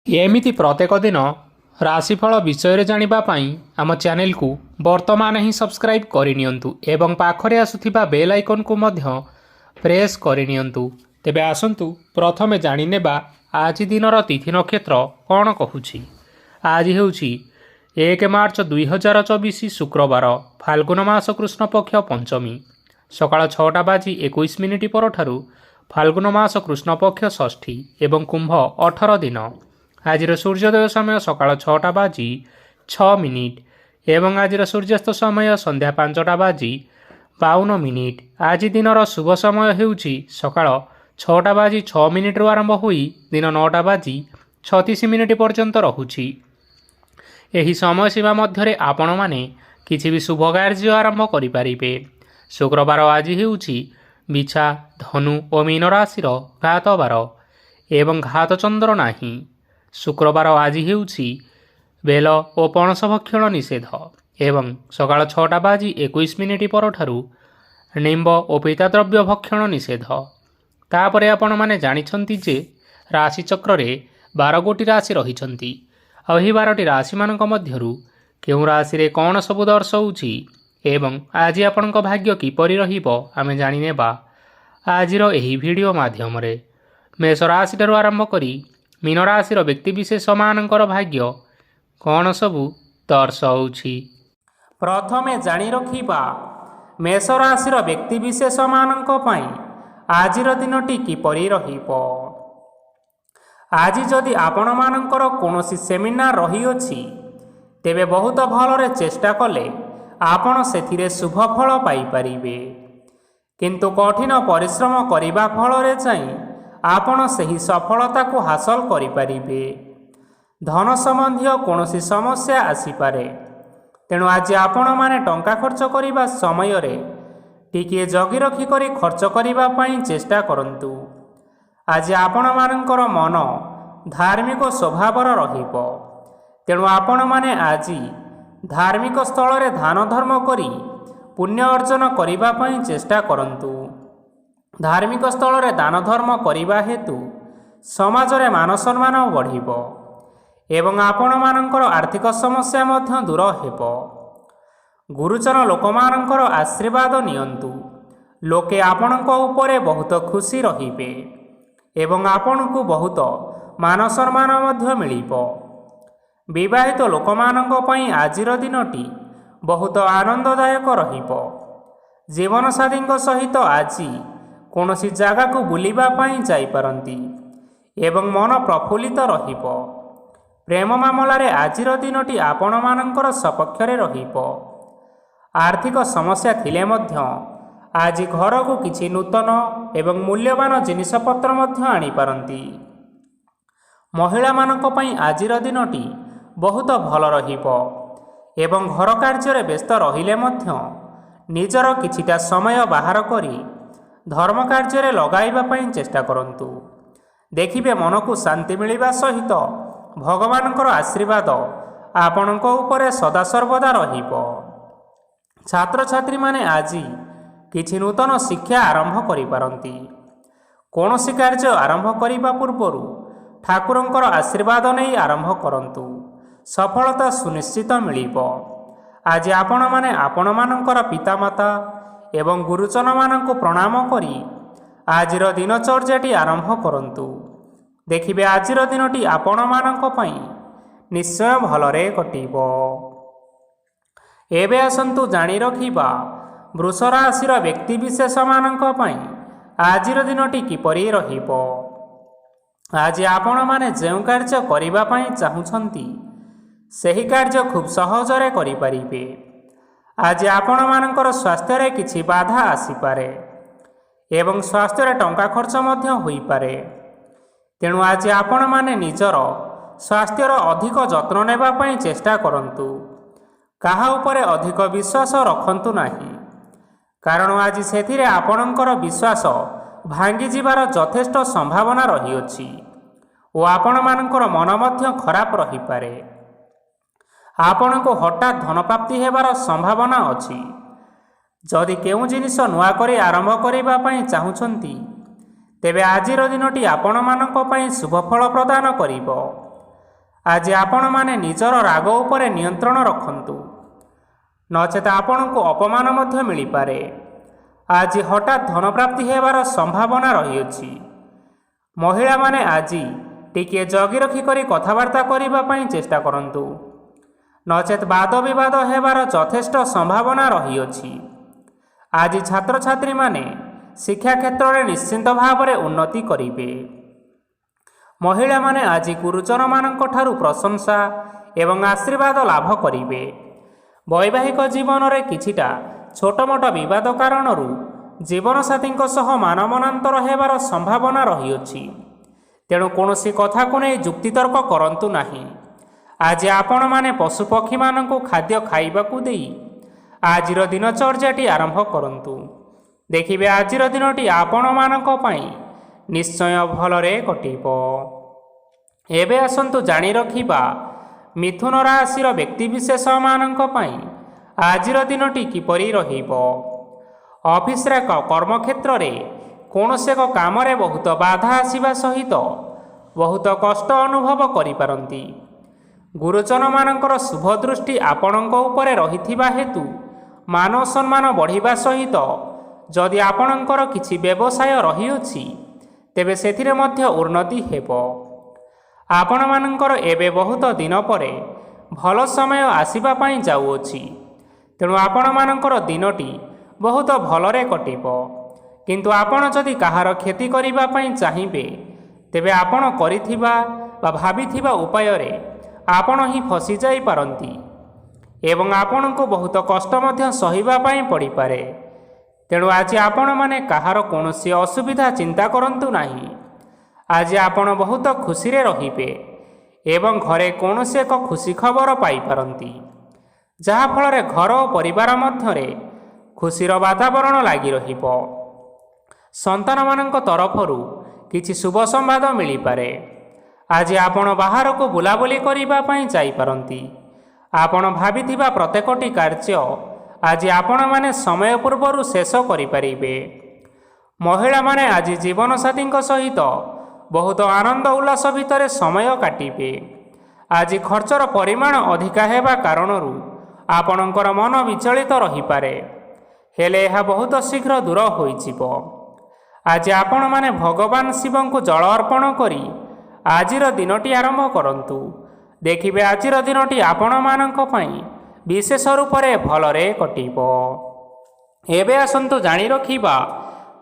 ଏମିତି ପ୍ରତ୍ୟେକ ଦିନ ରାଶିଫଳ ବିଷୟରେ ଜାଣିବା ପାଇଁ ଆମ ଚ୍ୟାନେଲକୁ ବର୍ତ୍ତମାନ ହିଁ ସବସ୍କ୍ରାଇବ୍ କରିନିଅନ୍ତୁ ଏବଂ ପାଖରେ ଆସୁଥିବା ବେଲ୍ ଆଇକନ୍କୁ ମଧ୍ୟ ପ୍ରେସ୍ କରିନିଅନ୍ତୁ। ତେବେ ଆସନ୍ତୁ ପ୍ରଥମେ ଜାଣିନେବା ଆଜି ଦିନର ତିଥି ନକ୍ଷତ୍ର କ'ଣ କହୁଛି। ଆଜି ହେଉଛି 1 ମାର୍ଚ୍ଚ 2024 ଶୁକ୍ରବାର, ଫାଲ୍ଗୁନ ମାସ କୃଷ୍ଣପକ୍ଷ ପଞ୍ଚମୀ, ସକାଳ 6:21 ପରଠାରୁ ଫାଲ୍ଗୁନ ମାସ କୃଷ୍ଣପକ୍ଷ ଷଷ୍ଠୀ ଏବଂ କୁମ୍ଭ 18 ଦିନ। ଆଜିର ସୂର୍ଯ୍ୟୋଦୟ ସମୟ ସକାଳ 6:06 ଏବଂ ଆଜିର ସୂର୍ଯ୍ୟାସ୍ତ ସମୟ ସନ୍ଧ୍ୟା 5:52। ଆଜି ଦିନର ଶୁଭ ସମୟ ହେଉଛି ସକାଳ 6:06 ଆରମ୍ଭ ହୋଇ ଦିନ 9:36 ପର୍ଯ୍ୟନ୍ତ ରହୁଛି। ଏହି ସମୟସୀମା ମଧ୍ୟରେ ଆପଣମାନେ କିଛି ବି ଶୁଭ କାର୍ଯ୍ୟ ଆରମ୍ଭ କରିପାରିବେ। ଶୁକ୍ରବାର ଆଜି ହେଉଛି ବିଛା, ଧନୁ ଓ ମୀନ ରାଶିର ଘାତ ବାର ଏବଂ ଘାତ ଚନ୍ଦ୍ର ନାହିଁ। ଶୁକ୍ରବାର ଆଜି ହେଉଛି ବେଲ ଓ ପଣସ ଭକ୍ଷଣ ନିଷେଧ ଏବଂ ସକାଳ 6:21 ପରଠାରୁ ନିମ୍ବ ଓ ପିତାଦ୍ରବ୍ୟ ଭକ୍ଷଣ ନିଷେଧ। ତାପରେ ଆପଣମାନେ ଜାଣିଛନ୍ତି ଯେ ରାଶିଚକ୍ରରେ 12 ଗୋଟି ରାଶି ରହିଛନ୍ତି ଆଉ ଏହି 12ଟି ରାଶିମାନଙ୍କ ମଧ୍ୟରୁ କେଉଁ ରାଶିରେ କ'ଣ ସବୁ ଦର୍ଶାଉଛି ଏବଂ ଆଜି ଆପଣଙ୍କ ଭାଗ୍ୟ କିପରି ରହିବ ଆମେ ଜାଣିନେବା ଆଜିର ଏହି ଭିଡ଼ିଓ ମାଧ୍ୟମରେ। ମେଷ ରାଶିଠାରୁ ଆରମ୍ଭ କରି ମୀନ ରାଶିର ବ୍ୟକ୍ତିବିଶେଷମାନଙ୍କର ଭାଗ୍ୟ କ'ଣ ସବୁ ଦର୍ଶାଉଛି। ପ୍ରଥମେ ଜାଣି ରଖିବା ମେଷ ରାଶିର ବ୍ୟକ୍ତିବିଶେଷମାନଙ୍କ ପାଇଁ ଆଜିର ଦିନଟି କିପରି ରହିବ। ଆଜି ଯଦି ଆପଣମାନଙ୍କର କୌଣସି ସେମିନାର ରହିଅଛି ତେବେ ବହୁତ ଭଲରେ ଚେଷ୍ଟା କଲେ ଆପଣ ସେଥିରେ ଶୁଭ ଫଳ ପାଇପାରିବେ, କିନ୍ତୁ କଠିନ ପରିଶ୍ରମ କରିବା ଫଳରେ ଯାଇ ଆପଣ ସେହି ସଫଳତାକୁ ହାସଲ କରିପାରିବେ। ଧନ ସମ୍ବନ୍ଧୀୟ କୌଣସି ସମସ୍ୟା ଆସିପାରେ, ତେଣୁ ଆଜି ଆପଣମାନେ ଟଙ୍କା ଖର୍ଚ୍ଚ କରିବା ସମୟରେ ଟିକିଏ ଜଗି ରଖି କରି ଖର୍ଚ୍ଚ କରିବା ପାଇଁ ଚେଷ୍ଟା କରନ୍ତୁ। ଆଜି ଆପଣମାନଙ୍କର ମନ ଧାର୍ମିକ ସ୍ୱଭାବର ରହିବ, ତେଣୁ ଆପଣମାନେ ଆଜି ଧାର୍ମିକ ସ୍ଥଳରେ ଦାନ ଧର୍ମ କରି ପୁଣ୍ୟ ଅର୍ଜନ କରିବା ପାଇଁ ଚେଷ୍ଟା କରନ୍ତୁ। ଧାର୍ମିକ ସ୍ଥଳରେ ଦାନ ଧର୍ମ କରିବା ହେତୁ ସମାଜରେ ମାନ ସମ୍ମାନ ବଢ଼ିବ ଏବଂ ଆପଣମାନଙ୍କର ଆର୍ଥିକ ସମସ୍ୟା ମଧ୍ୟ ଦୂର ହେବ। ଗୁରୁଜନ ଲୋକମାନଙ୍କର ଆଶୀର୍ବାଦ ନିଅନ୍ତୁ। ଲୋକେ ଆପଣଙ୍କ ଉପରେ ବହୁତ ଖୁସି ରହିବେ ଏବଂ ଆପଣଙ୍କୁ ବହୁତ ମାନ ସମ୍ମାନ ମଧ୍ୟ ମିଳିବ। ବିବାହିତ ଲୋକମାନଙ୍କ ପାଇଁ ଆଜିର ଦିନଟି ବହୁତ ଆନନ୍ଦଦାୟକ ରହିବ। ଜୀବନସାଥୀଙ୍କ ସହିତ ଆଜି କୌଣସି ଜାଗାକୁ ବୁଲିବା ପାଇଁ ଯାଇପାରନ୍ତି ଏବଂ ମନ ପ୍ରଫୁଲ୍ଲିତ ରହିବ। ପ୍ରେମ ମାମଲାରେ ଆଜିର ଦିନଟି ଆପଣମାନଙ୍କର ସପକ୍ଷରେ ରହିବ। ଆର୍ଥିକ ସମସ୍ୟା ଥିଲେ ମଧ୍ୟ ଆଜି ଘରକୁ କିଛି ନୂତନ ଏବଂ ମୂଲ୍ୟବାନ ଜିନିଷପତ୍ର ମଧ୍ୟ ଆଣିପାରନ୍ତି। ମହିଳାମାନଙ୍କ ପାଇଁ ଆଜିର ଦିନଟି ବହୁତ ଭଲ ରହିବ ଏବଂ ଘର କାର୍ଯ୍ୟରେ ବ୍ୟସ୍ତ ରହିଲେ ମଧ୍ୟ ନିଜର କିଛିଟା ସମୟ ବାହାର କରି ଧର୍ମ କାର୍ଯ୍ୟରେ ଲଗାଇବା ପାଇଁ ଚେଷ୍ଟା କରନ୍ତୁ। ଦେଖିବେ ମନକୁ ଶାନ୍ତି ମିଳିବା ସହିତ ଭଗବାନଙ୍କର ଆଶୀର୍ବାଦ ଆପଣଙ୍କ ଉପରେ ସଦାସର୍ବଦା ରହିବ। ଛାତ୍ରଛାତ୍ରୀମାନେ ଆଜି କିଛି ନୂତନ ଶିକ୍ଷା ଆରମ୍ଭ କରିପାରନ୍ତି। କୌଣସି କାର୍ଯ୍ୟ ଆରମ୍ଭ କରିବା ପୂର୍ବରୁ ଠାକୁରଙ୍କର ଆଶୀର୍ବାଦ ନେଇ ଆରମ୍ଭ କରନ୍ତୁ, ସଫଳତା ସୁନିଶ୍ଚିତ ମିଳିବ। ଆଜି ଆପଣମାନେ ଆପଣମାନଙ୍କର ପିତାମାତା ଏବଂ ଗୁରୁଜନମାନଙ୍କୁ ପ୍ରଣାମ କରି ଆଜିର ଦିନଚର୍ଯ୍ୟାଟି ଆରମ୍ଭ କରନ୍ତୁ। ଦେଖିବେ ଆଜିର ଦିନଟି ଆପଣମାନଙ୍କ ପାଇଁ ନିଶ୍ଚୟ ଭଲରେ କଟିବ। ଏବେ ଆସନ୍ତୁ ଜାଣି ରଖିବା ବୃଷ ରାଶିର ବ୍ୟକ୍ତିବିଶେଷମାନଙ୍କ ପାଇଁ ଆଜିର ଦିନଟି କିପରି ରହିବ। ଆଜି ଆପଣମାନେ ଯେଉଁ କାର୍ଯ୍ୟ କରିବା ପାଇଁ ଚାହୁଁଛନ୍ତି ସେହି କାର୍ଯ୍ୟ ଖୁବ୍ ସହଜରେ କରିପାରିବେ। ଆଜି ଆପଣମାନଙ୍କର ସ୍ୱାସ୍ଥ୍ୟରେ କିଛି ବାଧା ଆସିପାରେ ଏବଂ ସ୍ୱାସ୍ଥ୍ୟରେ ଟଙ୍କା ଖର୍ଚ୍ଚ ମଧ୍ୟ ହୋଇପାରେ, ତେଣୁ ଆଜି ଆପଣମାନେ ନିଜର ସ୍ୱାସ୍ଥ୍ୟର ଅଧିକ ଯତ୍ନ ନେବା ପାଇଁ ଚେଷ୍ଟା କରନ୍ତୁ। କାହା ଉପରେ ଅଧିକ ବିଶ୍ୱାସ ରଖନ୍ତୁ ନାହିଁ, କାରଣ ଆଜି ସେଥିରେ ଆପଣଙ୍କର ବିଶ୍ୱାସ ଭାଙ୍ଗିଯିବାର ଯଥେଷ୍ଟ ସମ୍ଭାବନା ରହିଅଛି ଓ ଆପଣମାନଙ୍କର ମନ ମଧ୍ୟ ଖରାପ ରହିପାରେ। ଆପଣଙ୍କୁ ହଠାତ୍ ଧନପ୍ରାପ୍ତି ହେବାର ସମ୍ଭାବନା ଅଛି। ଯଦି କେଉଁ ଜିନିଷ ନୂଆ କରି ଆରମ୍ଭ କରିବା ପାଇଁ ଚାହୁଁଛନ୍ତି ତେବେ ଆଜିର ଦିନଟି ଆପଣମାନଙ୍କ ପାଇଁ ଶୁଭଫଳ ପ୍ରଦାନ କରିବ। ଆଜି ଆପଣମାନେ ନିଜର ରାଗ ଉପରେ ନିୟନ୍ତ୍ରଣ ରଖନ୍ତୁ, ନଚେତ ଆପଣଙ୍କୁ ଅପମାନ ମଧ୍ୟ ମିଳିପାରେ। ଆଜି ହଠାତ୍ ଧନପ୍ରାପ୍ତି ହେବାର ସମ୍ଭାବନା ରହିଅଛି। ମହିଳାମାନେ ଆଜି ଟିକିଏ ଜଗି ରଖି କରି କଥାବାର୍ତ୍ତା କରିବା ପାଇଁ ଚେଷ୍ଟା କରନ୍ତୁ, ନଚେତ ବାଦ ବିବାଦ ହେବାର ଯଥେଷ୍ଟ ସମ୍ଭାବନା ରହିଅଛି। ଆଜି ଛାତ୍ରଛାତ୍ରୀମାନେ ଶିକ୍ଷା କ୍ଷେତ୍ରରେ ନିଶ୍ଚିନ୍ତ ଭାବରେ ଉନ୍ନତି କରିବେ। ମହିଳାମାନେ ଆଜି ଗୁରୁଜନମାନଙ୍କ ଠାରୁ ପ୍ରଶଂସା ଏବଂ ଆଶୀର୍ବାଦ ଲାଭ କରିବେ। ବୈବାହିକ ଜୀବନରେ କିଛିଟା ଛୋଟମୋଟ ବିବାଦ କାରଣରୁ ଜୀବନସାଥୀଙ୍କ ସହ ମାନମନାନ୍ତର ହେବାର ସମ୍ଭାବନା ରହିଅଛି। ତେଣୁ କୌଣସି କଥାକୁ ନେଇ ଯୁକ୍ତିତର୍କ କରନ୍ତୁ ନାହିଁ। ଆଜି ଆପଣମାନେ ପଶୁପକ୍ଷୀମାନଙ୍କୁ ଖାଦ୍ୟ ଖାଇବାକୁ ଦେଇ ଆଜିର ଦିନଚର୍ଯ୍ୟାଟି ଆରମ୍ଭ କରନ୍ତୁ। ଦେଖିବେ ଆଜିର ଦିନଟି ଆପଣମାନଙ୍କ ପାଇଁ ନିଶ୍ଚୟ ଭଲରେ କଟିବ। ଏବେ ଆସନ୍ତୁ ଜାଣି ରଖିବା ମିଥୁନ ରାଶିର ବ୍ୟକ୍ତିବିଶେଷମାନଙ୍କ ପାଇଁ ଆଜିର ଦିନଟି କିପରି ରହିବ। ଅଫିସରେ କର୍ମକ୍ଷେତ୍ରରେ କୌଣସି ଏକ କାମରେ ବହୁତ ବାଧା ଆସିବା ସହିତ ବହୁତ କଷ୍ଟ ଅନୁଭବ କରିପାରନ୍ତି। ଗୁରୁଜନମାନଙ୍କର ଶୁଭ ଦୃଷ୍ଟି ଆପଣଙ୍କ ଉପରେ ରହିଥିବା ହେତୁ ମାନ ସମ୍ମାନ ବଢ଼ିବା ସହିତ ଯଦି ଆପଣଙ୍କର କିଛି ବ୍ୟବସାୟ ରହିଅଛି ତେବେ ସେଥିରେ ମଧ୍ୟ ଉନ୍ନତି ହେବ। ଆପଣମାନଙ୍କର ଏବେ ବହୁତ ଦିନ ପରେ ଭଲ ସମୟ ଆସିବା ପାଇଁ ଯାଉଅଛି। ତେଣୁ ଆପଣମାନଙ୍କର ଦିନଟି ବହୁତ ଭଲରେ କଟିବ। କିନ୍ତୁ ଆପଣ ଯଦି କାହାର କ୍ଷତି କରିବା ପାଇଁ ଚାହିଁବେ ତେବେ ଆପଣ କରିଥିବା ବା ଭାବିଥିବା ଉପାୟରେ ଆପଣ ହିଁ ଫସିଯାଇପାରନ୍ତି ଏବଂ ଆପଣଙ୍କୁ ବହୁତ କଷ୍ଟ ମଧ୍ୟ ସହିବା ପାଇଁ ପଡ଼ିପାରେ। ତେଣୁ ଆଜି ଆପଣମାନେ କାହାର କୌଣସି ଅସୁବିଧା ଚିନ୍ତା କରନ୍ତୁ ନାହିଁ। ଆଜି ଆପଣ ବହୁତ ଖୁସିରେ ରହିବେ ଏବଂ ଘରେ କୌଣସି ଏକ ଖୁସି ଖବର ପାଇପାରନ୍ତି, ଯାହାଫଳରେ ଘର ଓ ପରିବାର ମଧ୍ୟରେ ଖୁସିର ବାତାବରଣ ଲାଗି ରହିବ। ସନ୍ତାନମାନଙ୍କ ତରଫରୁ କିଛି ଶୁଭ ସମ୍ବାଦ ମିଳିପାରେ। ଆଜି ଆପଣ ବାହାରକୁ ବୁଲାବୁଲି କରିବା ପାଇଁ ଯାଇପାରନ୍ତି। ଆପଣ ଭାବିଥିବା ପ୍ରତ୍ୟେକଟି କାର୍ଯ୍ୟ ଆଜି ଆପଣମାନେ ସମୟ ପୂର୍ବରୁ ଶେଷ କରିପାରିବେ। ମହିଳାମାନେ ଆଜି ଜୀବନସାଥୀଙ୍କ ସହିତ ବହୁତ ଆନନ୍ଦ ଉଲ୍ଲାସ ଭିତରେ ସମୟ କାଟିବେ। ଆଜି ଖର୍ଚ୍ଚର ପରିମାଣ ଅଧିକା ହେବା କାରଣରୁ ଆପଣଙ୍କର ମନ ବିଚଳିତ ରହିପାରେ, ହେଲେ ଏହା ବହୁତ ଶୀଘ୍ର ଦୂର ହୋଇଯିବ। ଆଜି ଆପଣମାନେ ଭଗବାନ ଶିବଙ୍କୁ ଜଳ ଅର୍ପଣ କରି ଆଜିର ଦିନଟି ଆରମ୍ଭ କରନ୍ତୁ। ଦେଖିବେ ଆଜିର ଦିନଟି ଆପଣମାନଙ୍କ ପାଇଁ ବିଶେଷ ରୂପରେ ଭଲରେ କଟିବ। ଏବେ ଆସନ୍ତୁ ଜାଣି ରଖିବା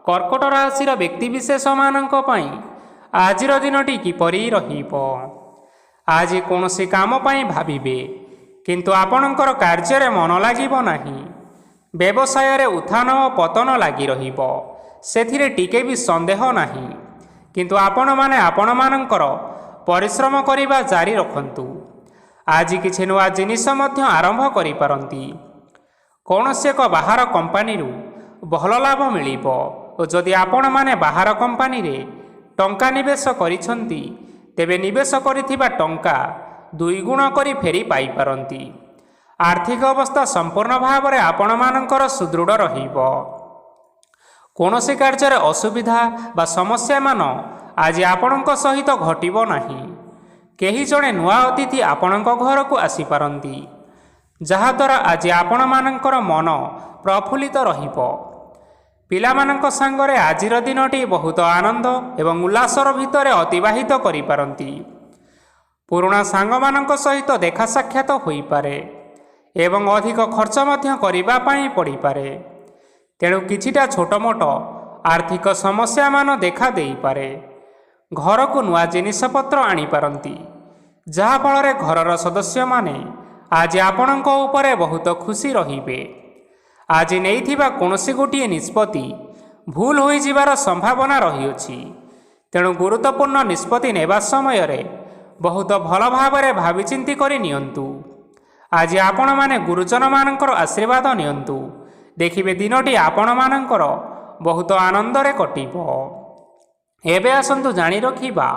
କର୍କଟ ରାଶିର ବ୍ୟକ୍ତିବିଶେଷମାନଙ୍କ ପାଇଁ ଆଜିର ଦିନଟି କିପରି ରହିବ। ଆଜି କୌଣସି କାମ ପାଇଁ ଭାବିବେ, କିନ୍ତୁ ଆପଣଙ୍କର କାର୍ଯ୍ୟରେ ମନ ଲାଗିବ ନାହିଁ। ବ୍ୟବସାୟରେ ଉତ୍ଥାନ ଓ ପତନ ଲାଗି ରହିବ, ସେଥିରେ ଟିକେ ବି ସନ୍ଦେହ ନାହିଁ। କିନ୍ତୁ ଆପଣମାନେ ଆପଣମାନଙ୍କର ପରିଶ୍ରମ କରିବା ଜାରି ରଖନ୍ତୁ। ଆଜି କିଛି ନୂଆ ଜିନିଷ ମଧ୍ୟ ଆରମ୍ଭ କରିପାରନ୍ତି। କୌଣସି ଏକ ବାହାର କମ୍ପାନୀରୁ ଭଲ ଲାଭ ମିଳିବ ଓ ଯଦି ଆପଣମାନେ ବାହାର କମ୍ପାନୀରେ ଟଙ୍କା ନିବେଶ କରିଛନ୍ତି ତେବେ ନିବେଶ କରିଥିବା ଟଙ୍କା ଦୁଇଗୁଣ କରି ଫେରି ପାଇପାରନ୍ତି। ଆର୍ଥିକ ଅବସ୍ଥା ସମ୍ପୂର୍ଣ୍ଣ ଭାବରେ ଆପଣମାନଙ୍କର ସୁଦୃଢ଼ ରହିବ। କୌଣସି କାର୍ଯ୍ୟରେ ଅସୁବିଧା ବା ସମସ୍ୟାମାନ ଆଜି ଆପଣଙ୍କ ସହିତ ଘଟିବ ନାହିଁ। କେହି ଜଣେ ନୂଆ ଅତିଥି ଆପଣଙ୍କ ଘରକୁ ଆସିପାରନ୍ତି, ଯାହାଦ୍ୱାରା ଆଜି ଆପଣମାନଙ୍କର ମନ ପ୍ରଫୁଲ୍ଲିତ ରହିବ। ପିଲାମାନଙ୍କ ସାଙ୍ଗରେ ଆଜିର ଦିନଟି ବହୁତ ଆନନ୍ଦ ଏବଂ ଉଲ୍ଲାସର ଭିତରେ ଅତିବାହିତ କରିପାରନ୍ତି। ପୁରୁଣା ସାଙ୍ଗମାନଙ୍କ ସହିତ ଦେଖା ସାକ୍ଷାତ ହୋଇପାରେ ଏବଂ ଅଧିକ ଖର୍ଚ୍ଚ ମଧ୍ୟ କରିବା ପାଇଁ ପଡ଼ିପାରେ। ତେଣୁ କିଛିଟା ଛୋଟମୋଟ ଆର୍ଥିକ ସମସ୍ୟାମାନ ଦେଖା ଦେଇପାରେ। ଘରକୁ ନୂଆ ଜିନିଷପତ୍ର ଆଣିପାରନ୍ତି, ଯାହାଫଳରେ ଘରର ସଦସ୍ୟମାନେ ଆଜି ଆପଣଙ୍କ ଉପରେ ବହୁତ ଖୁସି ରହିବେ। ଆଜି ନେଇଥିବା କୌଣସି ଗୋଟିଏ ନିଷ୍ପତ୍ତି ଭୁଲ ହୋଇଯିବାର ସମ୍ଭାବନା ରହିଅଛି। ତେଣୁ ଗୁରୁତ୍ୱପୂର୍ଣ୍ଣ ନିଷ୍ପତ୍ତି ନେବା ସମୟରେ ବହୁତ ଭଲ ଭାବରେ ଭାବିଚିନ୍ତି କରି ନିଅନ୍ତୁ। ଆଜି ଆପଣମାନେ ଗୁରୁଜନମାନଙ୍କର ଆଶୀର୍ବାଦ ନିଅନ୍ତୁ। ଦେଖିବେ ଦିନଟି ଆପଣମାନଙ୍କର ବହୁତ ଆନନ୍ଦରେ କଟିବ। ଏବେ ଆସନ୍ତୁ ଜାଣି ରଖିବା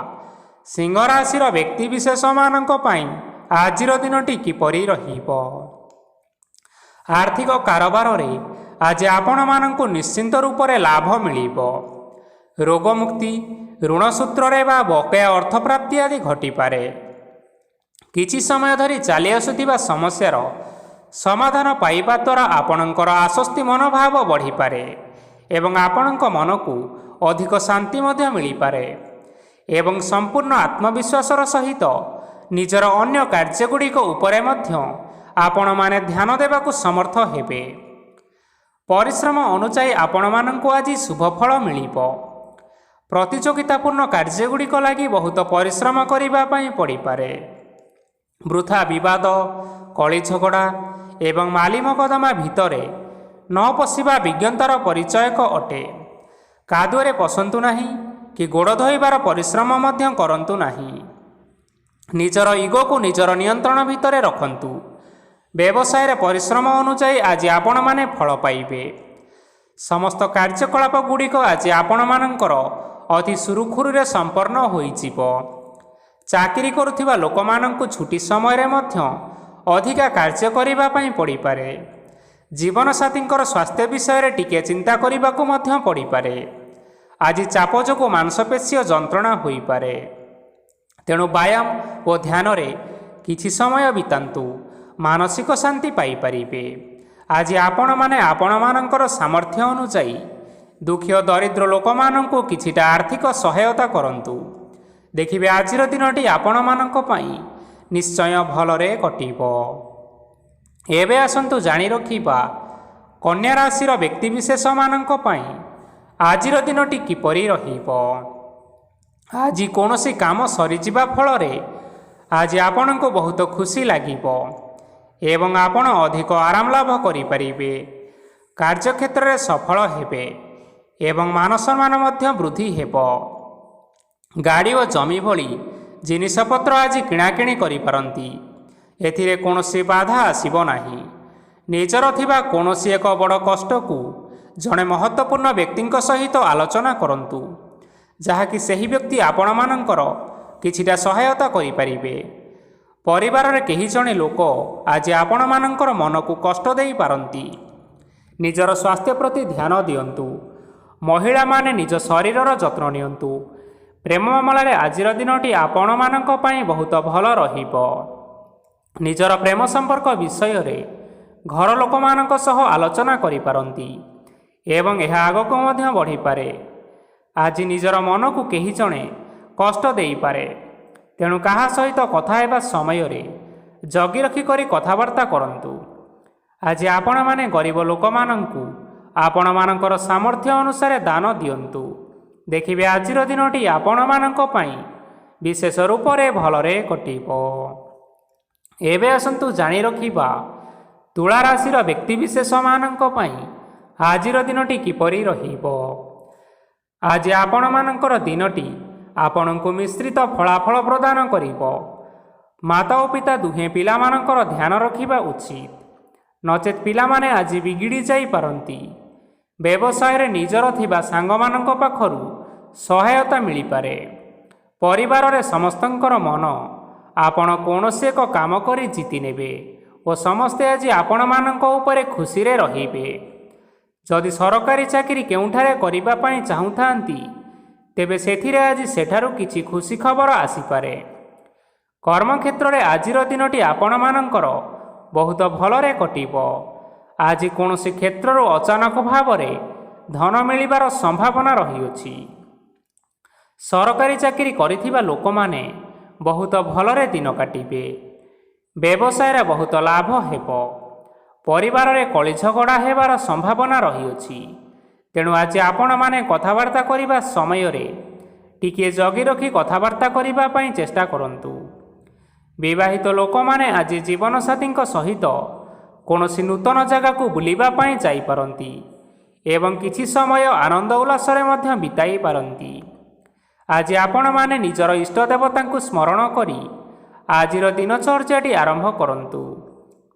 ସିଂହ ରାଶିର ବ୍ୟକ୍ତିବିଶେଷମାନଙ୍କ ପାଇଁ ଆଜିର ଦିନଟି କିପରି ରହିବ। ଆର୍ଥିକ କାରବାରରେ ଆଜି ଆପଣମାନଙ୍କୁ ନିଶ୍ଚିନ୍ତ ରୂପରେ ଲାଭ ମିଳିବ। ରୋଗମୁକ୍ତି, ଋଣ ସୂତ୍ରରେ ବା ବକେୟା ଅର୍ଥପ୍ରାପ୍ତି ଆଦି ଘଟିପାରେ। କିଛି ସମୟ ଧରି ଚାଲି ଆସୁଥିବା ସମସ୍ୟାର ସମାଧାନ ପାଇବା ଦ୍ୱାରା ଆପଣଙ୍କର ଆଶ୍ୱସ୍ତି ମନୋଭାବ ବଢ଼ିପାରେ ଏବଂ ଆପଣଙ୍କ ମନକୁ ଅଧିକ ଶାନ୍ତି ମଧ୍ୟ ମିଳିପାରେ ଏବଂ ସମ୍ପୂର୍ଣ୍ଣ ଆତ୍ମବିଶ୍ୱାସର ସହିତ ନିଜର ଅନ୍ୟ କାର୍ଯ୍ୟଗୁଡ଼ିକ ଉପରେ ମଧ୍ୟ ଆପଣମାନେ ଧ୍ୟାନ ଦେବାକୁ ସମର୍ଥ ହେବେ। ପରିଶ୍ରମ ଅନୁଯାୟୀ ଆପଣମାନଙ୍କୁ ଆଜି ଶୁଭଫଳ ମିଳିବ। ପ୍ରତିଯୋଗିତାପୂର୍ଣ୍ଣ କାର୍ଯ୍ୟଗୁଡ଼ିକ ଲାଗି ବହୁତ ପରିଶ୍ରମ କରିବା ପାଇଁ ପଡ଼ିପାରେ। ବୃଥା ବିବାଦ, କଳି ଝଗଡ଼ା ଏବଂ ମାଲି ମକଦ୍ଦମା ଭିତରେ ନ ପଶିବା ବିଜ୍ଞତାର ପରିଚୟକ ଅଟେ। କାଦୁଅରେ ପଶନ୍ତୁ ନାହିଁ କି ଗୋଡ଼ ଧୋଇବାର ପରିଶ୍ରମ ମଧ୍ୟ କରନ୍ତୁ ନାହିଁ। ନିଜର ଇଗୋକୁ ନିଜର ନିୟନ୍ତ୍ରଣ ଭିତରେ ରଖନ୍ତୁ। ବ୍ୟବସାୟରେ ପରିଶ୍ରମ ଅନୁଯାୟୀ ଆଜି ଆପଣମାନେ ଫଳ ପାଇବେ। ସମସ୍ତ କାର୍ଯ୍ୟକଳାପ ଗୁଡ଼ିକ ଆଜି ଆପଣମାନଙ୍କର ଅତି ସୁରୁଖୁରୁରେ ସମ୍ପନ୍ନ ହୋଇଯିବ। ଚାକିରି କରୁଥିବା ଲୋକମାନଙ୍କୁ ଛୁଟି ସମୟରେ ମଧ୍ୟ ଅଧିକା କାର୍ଯ୍ୟ କରିବା ପାଇଁ ପଡ଼ିପାରେ। ଜୀବନସାଥୀଙ୍କର ସ୍ୱାସ୍ଥ୍ୟ ବିଷୟରେ ଟିକିଏ ଚିନ୍ତା କରିବାକୁ ମଧ୍ୟ ପଡ଼ିପାରେ। ଆଜି ଚାପ ଯୋଗୁଁ ମାଂସପେଶୀୟ ଯନ୍ତ୍ରଣା ହୋଇପାରେ। ତେଣୁ ବ୍ୟାୟାମ ଓ ଧ୍ୟାନରେ କିଛି ସମୟ ବିତାନ୍ତୁ, ମାନସିକ ଶାନ୍ତି ପାଇପାରିବେ। ଆଜି ଆପଣମାନେ ଆପଣମାନଙ୍କର ସାମର୍ଥ୍ୟ ଅନୁଯାୟୀ ଦୁଃଖୀ ଓ ଦରିଦ୍ର ଲୋକମାନଙ୍କୁ କିଛିଟା ଆର୍ଥିକ ସହାୟତା କରନ୍ତୁ। ଦେଖିବେ ଆଜିର ଦିନଟି ଆପଣମାନଙ୍କ ପାଇଁ ନିଶ୍ଚୟ ଭଲରେ କଟିବ। ଏବେ ଆସନ୍ତୁ ଜାଣି ରଖିବା କନ୍ୟା ରାଶିର ବ୍ୟକ୍ତିବିଶେଷମାନଙ୍କ ପାଇଁ ଆଜିର ଦିନଟି କିପରି ରହିବ। ଆଜି କୌଣସି କାମ ସରିଯିବା ଫଳରେ ଆଜି ଆପଣଙ୍କୁ ବହୁତ ଖୁସି ଲାଗିବ ଏବଂ ଆପଣ ଅଧିକ ଆରାମ ଲାଭ କରିପାରିବେ। କାର୍ଯ୍ୟକ୍ଷେତ୍ରରେ ସଫଳ ହେବେ ଏବଂ ମାନସମ୍ମାନ ମଧ୍ୟ ବୃଦ୍ଧି ହେବ। ଗାଡ଼ି ଓ ଜମି ଭଳି ଜିନିଷପତ୍ର ଆଜି କିଣାକିଣି କରିପାରନ୍ତି। ଏଥିରେ କୌଣସି ବାଧା ଆସିବ ନାହିଁ। ନିଜର ଥିବା କୌଣସି ଏକ ବଡ଼ କଷ୍ଟକୁ ଜଣେ ମହତ୍ତ୍ୱପୂର୍ଣ୍ଣ ବ୍ୟକ୍ତିଙ୍କ ସହିତ ଆଲୋଚନା କରନ୍ତୁ, ଯାହାକି ସେହି ବ୍ୟକ୍ତି ଆପଣମାନଙ୍କର କିଛିଟା ସହାୟତା କରିପାରିବେ। ପରିବାରରେ କେହି ଜଣେ ଲୋକ ଆଜି ଆପଣମାନଙ୍କର ମନକୁ କଷ୍ଟ ଦେଇପାରନ୍ତି। ନିଜର ସ୍ୱାସ୍ଥ୍ୟ ପ୍ରତି ଧ୍ୟାନ ଦିଅନ୍ତୁ। ମହିଳାମାନେ ନିଜ ଶରୀରର ଯତ୍ନ ନିଅନ୍ତୁ। ପ୍ରେମ ମାମଲାରେ ଆଜିର ଦିନଟି ଆପଣମାନଙ୍କ ପାଇଁ ବହୁତ ଭଲ ରହିବ। ନିଜର ପ୍ରେମ ସମ୍ପର୍କ ବିଷୟରେ ଘର ଲୋକମାନଙ୍କ ସହ ଆଲୋଚନା କରିପାରନ୍ତି ଏବଂ ଏହା ଆଗକୁ ମଧ୍ୟ ବଢ଼ିପାରେ। ଆଜି ନିଜର ମନକୁ କେହି ଜଣେ କଷ୍ଟ ଦେଇପାରେ, ତେଣୁ କାହା ସହିତ କଥା ହେବା ସମୟରେ ଜଗି ରଖି କରି କଥାବାର୍ତ୍ତା କରନ୍ତୁ। ଆଜି ଆପଣମାନେ ଗରିବ ଲୋକମାନଙ୍କୁ ଆପଣମାନଙ୍କର ସାମର୍ଥ୍ୟ ଅନୁସାରେ ଦାନ ଦିଅନ୍ତୁ। ଦେଖିବେ ଆଜିର ଦିନଟି ଆପଣମାନଙ୍କ ପାଇଁ ବିଶେଷ ରୂପରେ ଭଲରେ କଟିବ। ଏବେ ଆସନ୍ତୁ ଜାଣି ରଖିବା ତୁଳା ରାଶିର ବ୍ୟକ୍ତିବିଶେଷମାନଙ୍କ ପାଇଁ ଆଜିର ଦିନଟି କିପରି ରହିବ। ଆଜି ଆପଣମାନଙ୍କର ଦିନଟି ଆପଣଙ୍କୁ ମିଶ୍ରିତ ଫଳାଫଳ ପ୍ରଦାନ କରିବ। ମାତା ଓ ପିତା ଦୁହେଁ ପିଲାମାନଙ୍କର ଧ୍ୟାନ ରଖିବା ଉଚିତ, ନଚେତ୍ ପିଲାମାନେ ଆଜି ବିଗିଡ଼ି ଯାଇପାରନ୍ତି। ବ୍ୟବସାୟରେ ନିଜର ଥିବା ସାଙ୍ଗମାନଙ୍କ ପାଖରୁ ସହାୟତା ମିଳିପାରେ। ପରିବାରରେ ସମସ୍ତଙ୍କର ମନ ଆପଣ କୌଣସି ଏକ କାମ କରି ଜିତି ନେବେ ଓ ସମସ୍ତେ ଆଜି ଆପଣମାନଙ୍କ ଉପରେ ଖୁସିରେ ରହିବେ। ଯଦି ସରକାରୀ ଚାକିରି କେଉଁଠାରେ କରିବା ପାଇଁ ଚାହୁଁଥାନ୍ତି, ତେବେ ସେଥିରେ ଆଜି ସେଠାରୁ କିଛି ଖୁସି ଖବର ଆସିପାରେ। କର୍ମକ୍ଷେତ୍ରରେ ଆଜିର ଦିନଟି ଆପଣମାନଙ୍କର ବହୁତ ଭଲରେ କଟିବ। ଆଜି କୌଣସି କ୍ଷେତ୍ରରୁ ଅଚାନକ ଭାବରେ ଧନ ମିଳିବାର ସମ୍ଭାବନା ରହିଅଛି। ସରକାରୀ ଚାକିରି କରିଥିବା ଲୋକମାନେ ବହୁତ ଭଲରେ ଦିନ କାଟିବେ। ବ୍ୟବସାୟରେ ବହୁତ ଲାଭ ହେବ। ପରିବାରରେ କଳି ଝଗଡ଼ା ହେବାର ସମ୍ଭାବନା ରହିଅଛି, ତେଣୁ ଆଜି ଆପଣମାନେ କଥାବାର୍ତ୍ତା କରିବା ସମୟରେ ଟିକିଏ ଜଗି ରଖି କଥାବାର୍ତ୍ତା କରିବା ପାଇଁ ଚେଷ୍ଟା କରନ୍ତୁ। ବିବାହିତ ଲୋକମାନେ ଆଜି ଜୀବନସାଥୀଙ୍କ ସହିତ କୌଣସି ନୂତନ ଜାଗାକୁ ବୁଲିବା ପାଇଁ ଯାଇପାରନ୍ତି ଏବଂ କିଛି ସମୟ ଆନନ୍ଦ ଉଲ୍ଲାସରେ ମଧ୍ୟ ବିତାଇ ପାରନ୍ତି। ଆଜି ଆପଣମାନେ ନିଜର ଇଷ୍ଟ ଦେବତାଙ୍କୁ ସ୍ମରଣ କରି ଆଜିର ଦିନଚର୍ଯ୍ୟାଟି ଆରମ୍ଭ କରନ୍ତୁ।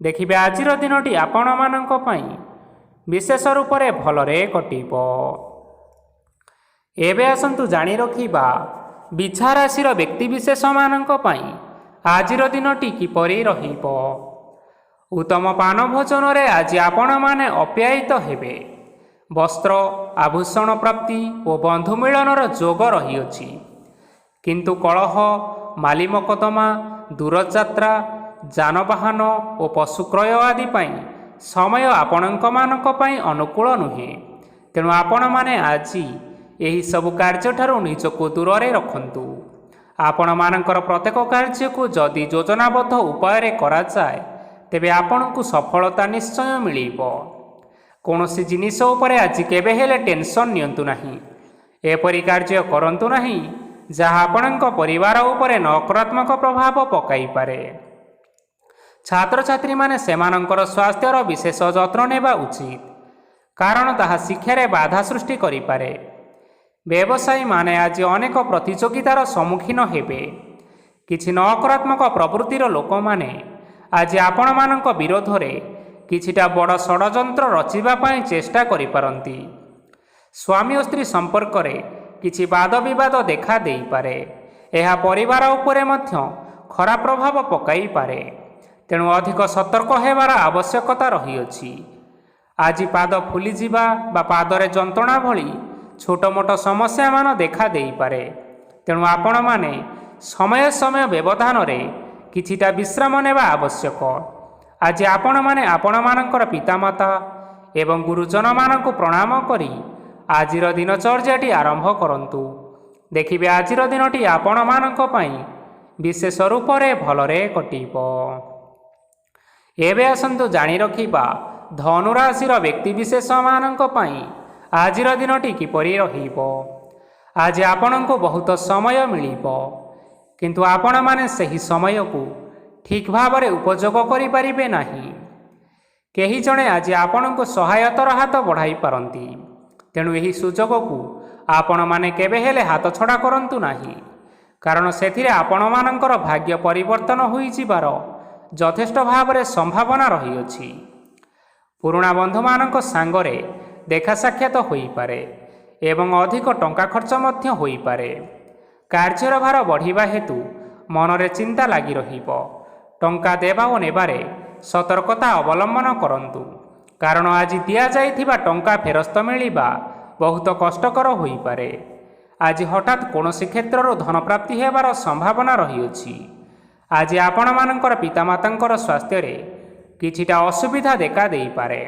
ଦେଖିବେ ଆଜିର ଦିନଟି ଆପଣମାନଙ୍କ ପାଇଁ ବିଶେଷ ରୂପରେ ଭଲରେ କଟିବ। ଏବେ ଆସନ୍ତୁ ଜାଣି ରଖିବା ବିଛା ରାଶିର ବ୍ୟକ୍ତିବିଶେଷମାନଙ୍କ ପାଇଁ ଆଜିର ଦିନଟି କିପରି ରହିବ। ଉତ୍ତମ ପାନ ଭୋଜନରେ ଆଜି ଆପଣମାନେ ଅପ୍ୟାୟିତ ହେବେ। ବସ୍ତ୍ର ଆଭୂଷଣ ପ୍ରାପ୍ତି ଓ ବନ୍ଧୁ ମିଳନର ଯୋଗ ରହିଅଛି, କିନ୍ତୁ କଳହ ମାଲି ମକଦ୍ଦମା, ଦୂରଯାତ୍ରା, ଯାନବାହନ ଓ ପଶୁ କ୍ରୟ ଆଦି ପାଇଁ ସମୟ ଆପଣଙ୍କମାନଙ୍କ ପାଇଁ ଅନୁକୂଳ ନୁହେଁ। ତେଣୁ ଆପଣମାନେ ଆଜି ଏହିସବୁ କାର୍ଯ୍ୟଠାରୁ ନିଜକୁ ଦୂରରେ ରଖନ୍ତୁ। ଆପଣମାନଙ୍କର ପ୍ରତ୍ୟେକ କାର୍ଯ୍ୟକୁ ଯଦି ଯୋଜନାବଦ୍ଧ ଉପାୟରେ କରାଯାଏ ତେବେ ଆପଣଙ୍କୁ ସଫଳତା ନିଶ୍ଚୟ ମିଳିବ। କୌଣସି ଜିନିଷ ଉପରେ ଆଜି କେବେ ହେଲେ ଟେନସନ୍ ନିଅନ୍ତୁ ନାହିଁ। ଏପରି କାର୍ଯ୍ୟ କରନ୍ତୁ ନାହିଁ ଯାହା ଆପଣଙ୍କ ପରିବାର ଉପରେ ନକାରାତ୍ମକ ପ୍ରଭାବ ପକାଇପାରେ। ଛାତ୍ରଛାତ୍ରୀମାନେ ସେମାନଙ୍କର ସ୍ୱାସ୍ଥ୍ୟର ବିଶେଷ ଯତ୍ନ ନେବା ଉଚିତ, କାରଣ ତାହା ଶିକ୍ଷାରେ ବାଧା ସୃଷ୍ଟି କରିପାରେ। ବ୍ୟବସାୟୀମାନେ ଆଜି ଅନେକ ପ୍ରତିଯୋଗିତାର ସମ୍ମୁଖୀନ ହେବେ। କିଛି ନକାରାତ୍ମକ ପ୍ରବୃତ୍ତିର ଲୋକମାନେ ଆଜି ଆପଣମାନଙ୍କ ବିରୋଧରେ କିଛିଟା ବଡ଼ ଷଡ଼ଯନ୍ତ୍ର ରଚିବା ପାଇଁ ଚେଷ୍ଟା କରିପାରନ୍ତି। ସ୍ୱାମୀ ଓ ସ୍ତ୍ରୀ ସମ୍ପର୍କରେ କିଛି ବାଦ ବିବାଦ ଦେଖା ଦେଇପାରେ। ଏହା ପରିବାର ଉପରେ ମଧ୍ୟ ଖରାପ ପ୍ରଭାବ ପକାଇପାରେ। ତେଣୁ ଅଧିକ ସତର୍କ ହେବାର ଆବଶ୍ୟକତା ରହିଅଛି। ଆଜି ପାଦ ଫୁଲିଯିବା ବା ପାଦରେ ଯନ୍ତ୍ରଣା ଭଳି ଛୋଟ ମୋଟ ସମସ୍ୟାମାନ ଦେଖା ଦେଇପାରେ। ତେଣୁ ଆପଣମାନେ ସମୟ ସମୟ ବ୍ୟବଧାନରେ କିଛିଟା ବିଶ୍ରାମ ନେବା ଆବଶ୍ୟକ। ଆଜି ଆପଣମାନେ ଆପଣମାନଙ୍କର ପିତାମାତା ଏବଂ ଗୁରୁଜନମାନଙ୍କୁ ପ୍ରଣାମ କରି ଆଜିର ଦିନଚର୍ଯ୍ୟାଟି ଆରମ୍ଭ କରନ୍ତୁ। ଦେଖିବେ ଆଜିର ଦିନଟି ଆପଣମାନଙ୍କ ପାଇଁ ବିଶେଷ ରୂପରେ ଭଲରେ କଟିବ। ଏବେ ଆସନ୍ତୁ ଜାଣି ରଖିବା ଧନୁରାଶିର ବ୍ୟକ୍ତିବିଶେଷମାନଙ୍କ ପାଇଁ ଆଜିର ଦିନଟି କିପରି ରହିବ। ଆଜି ଆପଣଙ୍କୁ ବହୁତ ସମୟ ମିଳିବ, କିନ୍ତୁ ଆପଣମାନେ ସେହି ସମୟକୁ ଠିକ୍ ଭାବରେ ଉପଯୋଗ କରିପାରିବେ ନାହିଁ। କେହି ଜଣେ ଆଜି ଆପଣଙ୍କୁ ସହାୟତାର ହାତ ବଢ଼ାଇ ପାରନ୍ତି। ତେଣୁ ଏହି ସୁଯୋଗକୁ ଆପଣମାନେ କେବେ ହେଲେ ହାତଛଡ଼ା କରନ୍ତୁ ନାହିଁ, କାରଣ ସେଥିରେ ଆପଣମାନଙ୍କର ଭାଗ୍ୟ ପରିବର୍ତ୍ତନ ହୋଇଯିବାର ଯଥେଷ୍ଟ ଭାବରେ ସମ୍ଭାବନା ରହିଅଛି। ପୁରୁଣା ବନ୍ଧୁମାନଙ୍କ ସାଙ୍ଗରେ ଦେଖା ସାକ୍ଷାତ ହୋଇପାରେ ଏବଂ ଅଧିକ ଟଙ୍କା ଖର୍ଚ୍ଚ ମଧ୍ୟ ହୋଇପାରେ। କାର୍ଯ୍ୟର ଭାର ବଢ଼ିବା ହେତୁ ମନରେ ଚିନ୍ତା ଲାଗି ରହିବ। ଟଙ୍କା ଦେବା ଓ ନେବାରେ ସତର୍କତା ଅବଲମ୍ବନ କରନ୍ତୁ, କାରଣ ଆଜି ଦିଆଯାଇଥିବା ଟଙ୍କା ଫେରସ୍ତ ମିଳିବା ବହୁତ କଷ୍ଟକର ହୋଇପାରେ। ଆଜି ହଠାତ୍ କୌଣସି କ୍ଷେତ୍ରରୁ ଧନପ୍ରାପ୍ତି ହେବାର ସମ୍ଭାବନା ରହିଅଛି। ଆଜି ଆପଣମାନଙ୍କର ପିତାମାତାଙ୍କର ସ୍ୱାସ୍ଥ୍ୟରେ କିଛିଟା ଅସୁବିଧା ଦେଖା ଦେଇପାରେ।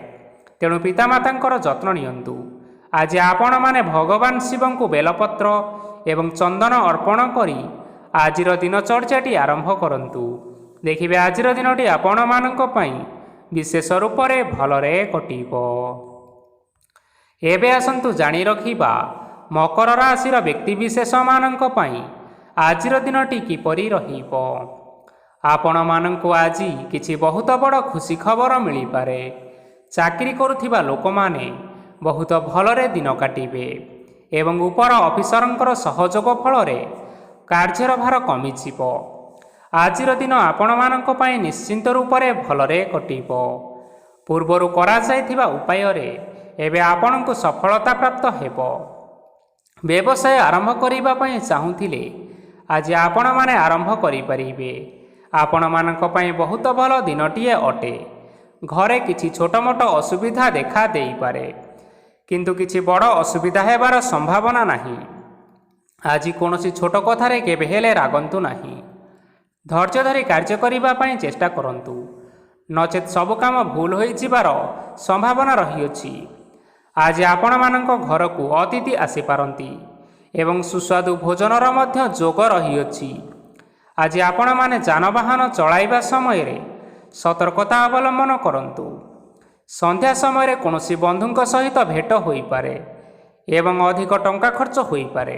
ତେଣୁ ପିତାମାତାଙ୍କର ଯତ୍ନ ନିଅନ୍ତୁ। ଆଜି ଆପଣମାନେ ଭଗବାନ ଶିବଙ୍କୁ ବେଲପତ୍ର ଏବଂ ଚନ୍ଦନ ଅର୍ପଣ କରି ଆଜିର ଦିନଚର୍ଯ୍ୟାଟି ଆରମ୍ଭ କରନ୍ତୁ। ଦେଖିବେ ଆଜିର ଦିନଟି ଆପଣମାନଙ୍କ ପାଇଁ ବିଶେଷ ରୂପରେ ଭଲରେ କଟିବ। ଏବେ ଆସନ୍ତୁ ଜାଣି ରଖିବା ମକର ରାଶିର ବ୍ୟକ୍ତିବିଶେଷମାନଙ୍କ ପାଇଁ ଆଜିର ଦିନଟି କିପରି ରହିବ। ଆପଣମାନଙ୍କୁ ଆଜି କିଛି ବହୁତ ବଡ଼ ଖୁସି ଖବର ମିଳିପାରେ। ଚାକିରି କରୁଥିବା ଲୋକମାନେ ବହୁତ ଭଲରେ ଦିନ କାଟିବେ ଏବଂ ଉପର ଅଫିସରଙ୍କର ସହଯୋଗ ଫଳରେ କାର୍ଯ୍ୟର ଭାର କମିଯିବ। ଆଜିର ଦିନ ଆପଣମାନଙ୍କ ପାଇଁ ନିଶ୍ଚିନ୍ତ ରୂପରେ ଭଲରେ କଟିବ। ପୂର୍ବରୁ କରାଯାଇଥିବା ଉପାୟରେ ଏବେ ଆପଣଙ୍କୁ ସଫଳତା ପ୍ରାପ୍ତ ହେବ। ବ୍ୟବସାୟ ଆରମ୍ଭ କରିବା ପାଇଁ ଚାହୁଁଥିଲେ ଆଜି ଆପଣମାନେ ଆରମ୍ଭ କରିପାରିବେ। ଆପଣମାନଙ୍କ ପାଇଁ ବହୁତ ଭଲ ଦିନଟିଏ ଅଟେ। ଘରେ କିଛି ଛୋଟ ମୋଟ ଅସୁବିଧା ଦେଖା ଦେଇପାରେ, କିନ୍ତୁ କିଛି ବଡ଼ ଅସୁବିଧା ହେବାର ସମ୍ଭାବନା ନାହିଁ। ଆଜି କୌଣସି ଛୋଟ କଥାରେ କେବେ ହେଲେ ରାଗନ୍ତୁ ନାହିଁ। ଧୈର୍ଯ୍ୟ ଧରି କାର୍ଯ୍ୟ କରିବା ପାଇଁ ଚେଷ୍ଟା କରନ୍ତୁ, ନଚେତ୍ ସବୁ କାମ ଭୁଲ ହୋଇଯିବାର ସମ୍ଭାବନା ରହିଅଛି। ଆଜି ଆପଣମାନଙ୍କ ଘରକୁ ଅତିଥି ଆସିପାରନ୍ତି ଏବଂ ସୁସ୍ୱାଦୁ ଭୋଜନର ମଧ୍ୟ ଯୋଗ ରହିଅଛି। ଆଜି ଆପଣମାନେ ଯାନବାହନ ଚଳାଇବା ସମୟରେ ସତର୍କତା ଅବଲମ୍ବନ କରନ୍ତୁ। ସନ୍ଧ୍ୟା ସମୟରେ କୌଣସି ବନ୍ଧୁଙ୍କ ସହିତ ଭେଟ ହୋଇପାରେ ଏବଂ ଅଧିକ ଟଙ୍କା ଖର୍ଚ୍ଚ ହୋଇପାରେ।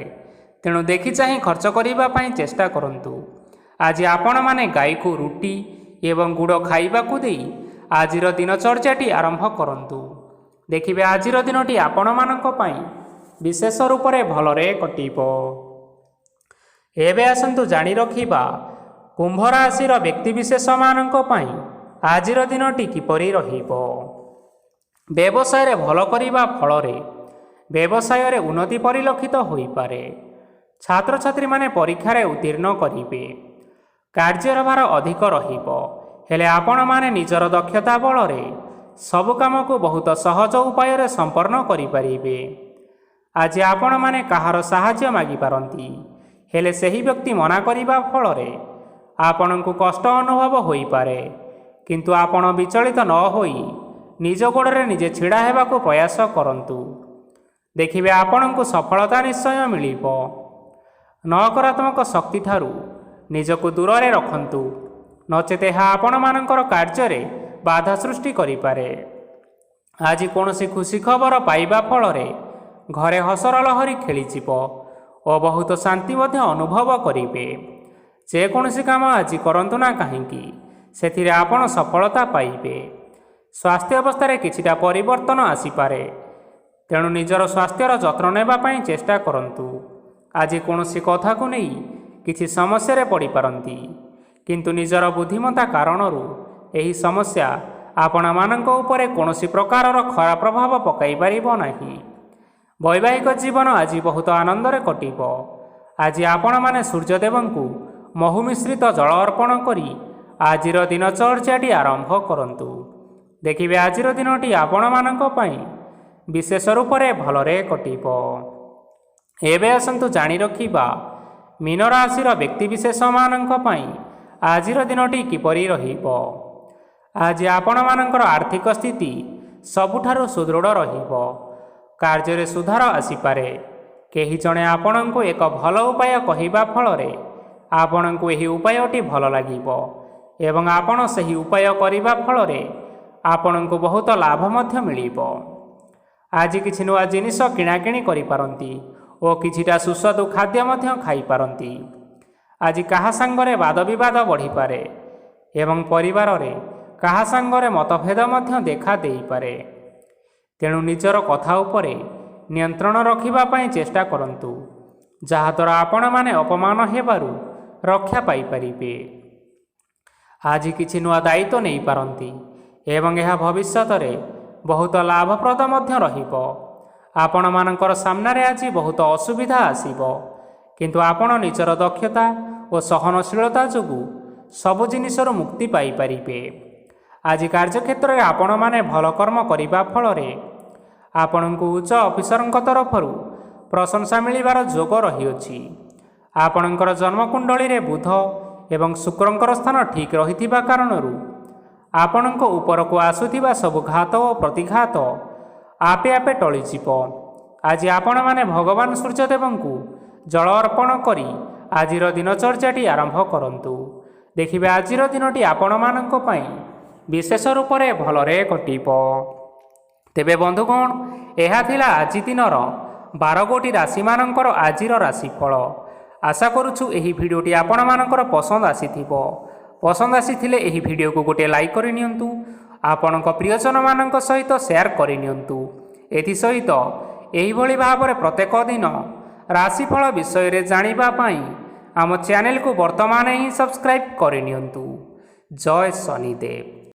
ତେଣୁ ଦେଖି ଚାହିଁ ଖର୍ଚ୍ଚ କରିବା ପାଇଁ ଚେଷ୍ଟା କରନ୍ତୁ। ଆଜି ଆପଣମାନେ ଗାଈକୁ ରୁଟି ଏବଂ ଗୁଡ଼ ଖାଇବାକୁ ଦେଇ ଆଜିର ଦିନଚର୍ଯ୍ୟାଟି ଆରମ୍ଭ କରନ୍ତୁ। ଦେଖିବେ ଆଜିର ଦିନଟି ଆପଣମାନଙ୍କ ପାଇଁ ବିଶେଷ ରୂପରେ ଭଲରେ କଟିବ। ଏବେ ଆସନ୍ତୁ ଜାଣି ରଖିବା କୁମ୍ଭ ରାଶିର ବ୍ୟକ୍ତିବିଶେଷମାନଙ୍କ ପାଇଁ ଆଜିର ଦିନଟି କିପରି ରହିବ। ବ୍ୟବସାୟରେ ଭଲ କରିବା ଫଳରେ ବ୍ୟବସାୟରେ ଉନ୍ନତି ପରିଲକ୍ଷିତ ହୋଇପାରେ। ଛାତ୍ରଛାତ୍ରୀମାନେ ପରୀକ୍ଷାରେ ଉତ୍ତୀର୍ଣ୍ଣ କରିବେ। କାର୍ଯ୍ୟର ଭାର ଅଧିକ ରହିବ, ହେଲେ ଆପଣମାନେ ନିଜର ଦକ୍ଷତା ବଳରେ ସବୁ କାମକୁ ବହୁତ ସହଜ ଉପାୟରେ ସମ୍ପନ୍ନ କରିପାରିବେ। ଆଜି ଆପଣମାନେ କାହାର ସାହାଯ୍ୟ ମାଗିପାରନ୍ତି ହେଲେ ସେହି ବ୍ୟକ୍ତି ମନା କରିବା ଫଳରେ ଆପଣଙ୍କୁ କଷ୍ଟ ଅନୁଭବ ହୋଇପାରେ। କିନ୍ତୁ ଆପଣ ବିଚଳିତ ନ ହୋଇ ନିଜ ଗୋଡ଼ରେ ନିଜେ ଛିଡ଼ା ହେବାକୁ ପ୍ରୟାସ କରନ୍ତୁ। ଦେଖିବେ ଆପଣଙ୍କୁ ସଫଳତା ନିଶ୍ଚୟ ମିଳିବ। ନକାରାତ୍ମକ ଶକ୍ତିଠାରୁ ନିଜକୁ ଦୂରରେ ରଖନ୍ତୁ, ନଚେତ୍ ଏହା ଆପଣମାନଙ୍କର କାର୍ଯ୍ୟରେ ବାଧା ସୃଷ୍ଟି କରିପାରେ। ଆଜି କୌଣସି ଖୁସି ଖବର ପାଇବା ଫଳରେ ଘରେ ହସର ଲହରୀ ଖେଳିଯିବ ଓ ବହୁତ ଶାନ୍ତି ମଧ୍ୟ ଅନୁଭବ କରିବେ। ଯେକୌଣସି କାମ ଆଜି କରନ୍ତୁ ନା କାହିଁକି, ସେଥିରେ ଆପଣ ସଫଳତା ପାଇବେ। ସ୍ୱାସ୍ଥ୍ୟ ଅବସ୍ଥାରେ କିଛିଟା ପରିବର୍ତ୍ତନ ଆସିପାରେ, ତେଣୁ ନିଜର ସ୍ୱାସ୍ଥ୍ୟର ଯତ୍ନ ନେବା ପାଇଁ ଚେଷ୍ଟା କରନ୍ତୁ। ଆଜି କୌଣସି କଥାକୁ ନେଇ କିଛି ସମସ୍ୟାରେ ପଡ଼ିପାରନ୍ତି, କିନ୍ତୁ ନିଜର ବୁଦ୍ଧିମତ୍ତା କାରଣରୁ ଏହି ସମସ୍ୟା ଆପଣମାନଙ୍କ ଉପରେ କୌଣସି ପ୍ରକାରର ଖରାପ ପ୍ରଭାବ ପକାଇ ପାରିବ ନାହିଁ। ବୈବାହିକ ଜୀବନ ଆଜି ବହୁତ ଆନନ୍ଦରେ କଟିବ। ଆଜି ଆପଣମାନେ ସୂର୍ଯ୍ୟଦେବଙ୍କୁ ମହୁ ମିଶ୍ରିତ ଜଳ ଅର୍ପଣ କରି ଆଜିର ଦିନଚର୍ଯ୍ୟାଟି ଆରମ୍ଭ କରନ୍ତୁ। ଦେଖିବେ ଆଜିର ଦିନଟି ଆପଣମାନଙ୍କ ପାଇଁ ବିଶେଷ ରୂପରେ ଭଲରେ କଟିବ। ଏବେ ଆସନ୍ତୁ ଜାଣି ରଖିବା ମୀନ ରାଶିର ବ୍ୟକ୍ତିବିଶେଷମାନଙ୍କ ପାଇଁ ଆଜିର ଦିନଟି କିପରି ରହିବ। ଆଜି ଆପଣମାନଙ୍କର ଆର୍ଥିକ ସ୍ଥିତି ସବୁଠାରୁ ସୁଦୃଢ଼ ରହିବ। କାର୍ଯ୍ୟରେ ସୁଧାର ଆସିପାରେ। କେହି ଜଣେ ଆପଣଙ୍କୁ ଏକ ଭଲ ଉପାୟ କହିବା ଫଳରେ ଆପଣଙ୍କୁ ଏହି ଉପାୟଟି ଭଲ ଲାଗିବ ଏବଂ ଆପଣ ସେହି ଉପାୟ କରିବା ଫଳରେ ଆପଣଙ୍କୁ ବହୁତ ଲାଭ ମଧ୍ୟ ମିଳିବ। ଆଜି କିଛି ନୂଆ ଜିନିଷ କିଣାକିଣି କରିପାରନ୍ତି ଓ କିଛିଟା ସୁସ୍ୱାଦୁ ଖାଦ୍ୟ ମଧ୍ୟ ଖାଇପାରନ୍ତି। ଆଜି କାହା ସାଙ୍ଗରେ ବାଦବିବାଦ ବଢ଼ିପାରେ ଏବଂ ପରିବାରରେ କାହା ସାଙ୍ଗରେ ମତଭେଦ ମଧ୍ୟ ଦେଖା ଦେଇପାରେ। ତେଣୁ ନିଜର କଥା ଉପରେ ନିୟନ୍ତ୍ରଣ ରଖିବା ପାଇଁ ଚେଷ୍ଟା କରନ୍ତୁ, ଯାହାଦ୍ୱାରା ଆପଣମାନେ ଅପମାନ ହେବାରୁ ରକ୍ଷା ପାଇପାରିବେ। ଆଜି କିଛି ନୂଆ ଦାୟିତ୍ୱ ନେଇପାରନ୍ତି ଏବଂ ଏହା ଭବିଷ୍ୟତରେ ବହୁତ ଲାଭପ୍ରଦ ମଧ୍ୟ ରହିବ। ଆପଣମାନଙ୍କର ସାମ୍ନାରେ ଆଜି ବହୁତ ଅସୁବିଧା ଆସିବ, କିନ୍ତୁ ଆପଣ ନିଜର ଦକ୍ଷତା ଓ ସହନଶୀଳତା ଯୋଗୁଁ ସବୁ ଜିନିଷରୁ ମୁକ୍ତି ପାଇପାରିବେ। ଆଜି କାର୍ଯ୍ୟକ୍ଷେତ୍ରରେ ଆପଣମାନେ ଭଲ କର୍ମ କରିବା ଫଳରେ ଆପଣଙ୍କୁ ଉଚ୍ଚ ଅଫିସରଙ୍କ ତରଫରୁ ପ୍ରଶଂସା ମିଳିବାର ଯୋଗ ରହିଅଛି। ଆପଣଙ୍କର ଜନ୍ମକୁଣ୍ଡଳୀରେ ବୁଧ ଏବଂ ଶୁକ୍ରଙ୍କର ସ୍ଥାନ ଠିକ୍ ରହିଥିବା କାରଣରୁ ଆପଣଙ୍କ ଉପରକୁ ଆସୁଥିବା ସବୁ ଘାତ ଓ ପ୍ରତିଘାତ ଆପେ ଆପେ ଟଳିଯିବ। ଆଜି ଆପଣମାନେ ଭଗବାନ ସୂର୍ଯ୍ୟଦେବଙ୍କୁ ଜଳ ଅର୍ପଣ କରି ଆଜିର ଦିନଚର୍ଯ୍ୟାଟି ଆରମ୍ଭ କରନ୍ତୁ। ଦେଖିବେ ଆଜିର ଦିନଟି ଆପଣମାନଙ୍କ ପାଇଁ ବିଶେଷ ରୂପରେ ଭଲରେ କଟିବ। ତେବେ ବନ୍ଧୁଗଣ, ଏହା ଥିଲା ଆଜି ଦିନର 12 ଗୋଟି ରାଶିମାନଙ୍କର ଆଜିର ରାଶିଫଳ। ଆଶା କରୁଛୁ ଏହି ଭିଡ଼ିଓଟି ଆପଣମାନଙ୍କର ପସନ୍ଦ ଆସିଥିବ। ପସନ୍ଦ ଆସିଥିଲେ ଏହି ଭିଡ଼ିଓକୁ ଗୋଟିଏ ଲାଇକ୍ କରିନିଅନ୍ତୁ। ଆପଣଙ୍କ ପ୍ରିୟଜନମାନଙ୍କ ସହିତ ସେୟାର କରିନିଅନ୍ତୁ। ଏଥିସହିତ ଏହିଭଳି ଭାବରେ ପ୍ରତ୍ୟେକ ଦିନ ରାଶିଫଳ ବିଷୟରେ ଜାଣିବା ପାଇଁ ଆମ ଚ୍ୟାନେଲକୁ ବର୍ତ୍ତମାନ ହିଁ ସବସ୍କ୍ରାଇବ୍ କରିନିଅନ୍ତୁ। ଜୟ ଶନିଦେବ।